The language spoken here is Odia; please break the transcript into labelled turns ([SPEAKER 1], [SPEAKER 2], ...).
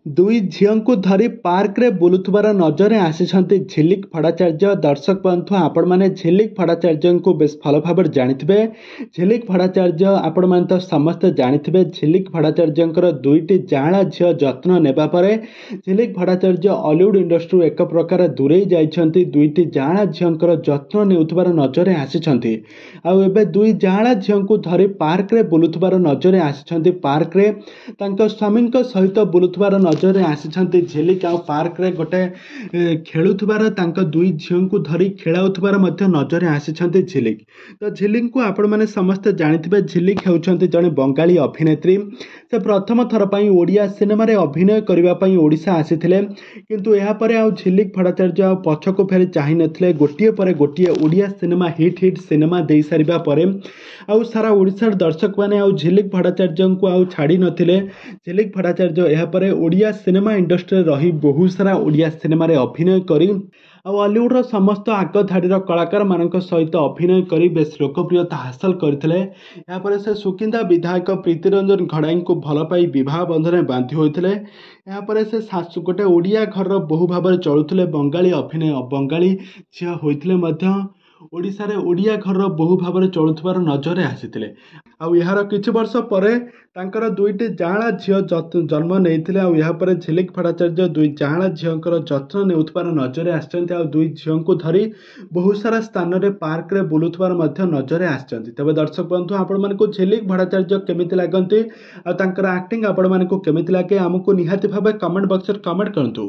[SPEAKER 1] ଦୁଇ ଝିଅଙ୍କୁ ଧରି ପାର୍କରେ ବୁଲୁଥିବାର ନଜରରେ ଆସିଛନ୍ତି ଝିଲିକ ଭଟ୍ଟାଚାର୍ଯ୍ୟ। ଦର୍ଶକ ବନ୍ଧୁ, ଆପଣମାନେ ଝିଲିକ ଭଟ୍ଟାଚାର୍ଯ୍ୟଙ୍କୁ ବେଶ ଭଲ ଭାବରେ ଜାଣିଥିବେ। ଝିଲିକ ଭଟ୍ଟାଚାର୍ଯ୍ୟ ଆପଣମାନେ ତ ସମସ୍ତେ ଜାଣିଥିବେ। ଝିଲିକ ଭଟ୍ଟାଚାର୍ଯ୍ୟଙ୍କର ଦୁଇଟି ଯାଆଁଳା ଝିଅ ଯତ୍ନ ନେବା ପରେ ଝିଲିକ ଭଟ୍ଟାଚାର୍ଯ୍ୟ ଅଲିଉଡ୍ ଇଣ୍ଡଷ୍ଟ୍ରିରୁ ଏକ ପ୍ରକାର ଦୂରେଇ ଯାଇଛନ୍ତି। ଦୁଇଟି ଯାଆଁଳା ଝିଅଙ୍କର ଯତ୍ନ ନେଉଥିବାର ନଜରରେ ଆସିଛନ୍ତି। ଆଉ ଏବେ ଦୁଇ ଯାଆଁଳା ଝିଅଙ୍କୁ ଧରି ପାର୍କରେ ବୁଲୁଥିବାର ନଜରରେ ଆସିଛନ୍ତି। ପାର୍କରେ ତାଙ୍କ ସ୍ୱାମୀଙ୍କ ସହିତ ବୁଲୁଥିବାର ନଜରରେ ଆସିଛନ୍ତି ଝିଲିକ। ଆଉ ପାର୍କରେ ଗୋଟେ ଖେଳୁଥିବାର ତାଙ୍କ ଦୁଇ ଝିଅଙ୍କୁ ଧରି ଖେଳାଉଥିବାର ମଧ୍ୟ ନଜରରେ ଆସିଛନ୍ତି ଝିଲିକ। ତ ଝିଲିକଙ୍କୁ ଆପଣମାନେ ସମସ୍ତେ ଜାଣିଥିବେ। ଝିଲିକ ହେଉଛନ୍ତି ଜଣେ ବଙ୍ଗାଳୀ ଅଭିନେତ୍ରୀ। ସେ ପ୍ରଥମ ଥର ପାଇଁ ଓଡ଼ିଆ ସିନେମାରେ ଅଭିନୟ କରିବା ପାଇଁ ଓଡ଼ିଶା ଆସିଥିଲେ, କିନ୍ତୁ ଏହାପରେ ଆଉ ଝିଲିକ ଭଟ୍ଟାଚାର୍ଯ୍ୟ ଆଉ ପଛକୁ ଫେରି ଚାହିଁନଥିଲେ। ଗୋଟିଏ ପରେ ଗୋଟିଏ ଓଡ଼ିଆ ସିନେମା ହିଟ୍ ସିନେମା ଦେଇସାରିବା ପରେ ଆଉ ସାରା ଓଡ଼ିଶାର ଦର୍ଶକମାନେ ଆଉ ଝିଲିକ ଭଟ୍ଟାଚାର୍ଯ୍ୟଙ୍କୁ ଆଉ ଛାଡ଼ି ନଥିଲେ। ଝିଲିକ ଭଟ୍ଟାଚାର୍ଯ୍ୟ ଏହାପରେ ଓଡ଼ିଆ ସିନେମା ଇଣ୍ଡଷ୍ଟ୍ରିରେ ରହି ବହୁ ସାରା ଓଡ଼ିଆ ସିନେମାରେ ଅଭିନୟ କରି ଆଉ ଅଲିଉଡ଼ର ସମସ୍ତ ଆଗ ଧାଡ଼ିର କଳାକାରମାନଙ୍କ ସହିତ ଅଭିନୟ କରି ବେଶ ଲୋକପ୍ରିୟତା ହାସଲ କରିଥିଲେ। ଏହାପରେ ସେ ସୁକିନ୍ଦା ବିଧାୟକ ପ୍ରୀତିରଞ୍ଜନ ଘଡ଼ାଇଙ୍କୁ ଭଲ ପାଇ ବିବାହ ବନ୍ଧନରେ ବାନ୍ଧି ହୋଇଥିଲେ। ଏହାପରେ ସେ ଗୋଟେ ଓଡ଼ିଆ ଘରର ବୋହୂ ଭାବରେ ଚଳୁଥିଲେ। ବଙ୍ଗାଳୀ ଝିଅ ହୋଇଥିଲେ ମଧ୍ୟ ଓଡ଼ିଶାରେ ଓଡ଼ିଆ ଘରର ବୋହୂ ଭାବରେ ଚଳୁଥିବାର ନଜରରେ ଆସିଥିଲେ। ଆଉ ଏହାର କିଛି ବର୍ଷ ପରେ ତାଙ୍କର ଦୁଇଟି ଯାଆଁଳା ଝିଅ ଜନ୍ମ ନେଇଥିଲେ। ଆଉ ଏହାପରେ ଝିଲିକ ଭଟ୍ଟାଚାର୍ଯ୍ୟ ଦୁଇ ଯାଆଁଳା ଝିଅଙ୍କର ଯତ୍ନ ନେଉଥିବାର ନଜରରେ ଆସିଛନ୍ତି। ଆଉ ଦୁଇ ଝିଅଙ୍କୁ ଧରି ବହୁ ସାରା ସ୍ଥାନରେ ପାର୍କରେ ବୁଲୁଥିବାର ମଧ୍ୟ ନଜରରେ ଆସିଛନ୍ତି। ତେବେ ଦର୍ଶକ ବନ୍ଧୁ, ଆପଣମାନଙ୍କୁ ଝିଲିକ ଭଟ୍ଟାଚାର୍ଯ୍ୟ କେମିତି ଲାଗନ୍ତି ଆଉ ତାଙ୍କର ଆକ୍ଟିଂ ଆପଣମାନଙ୍କୁ କେମିତି ଲାଗେ, ଆମକୁ ନିହାତି ଭାବେ କମେଣ୍ଟ ବକ୍ସରେ କମେଣ୍ଟ କରନ୍ତୁ।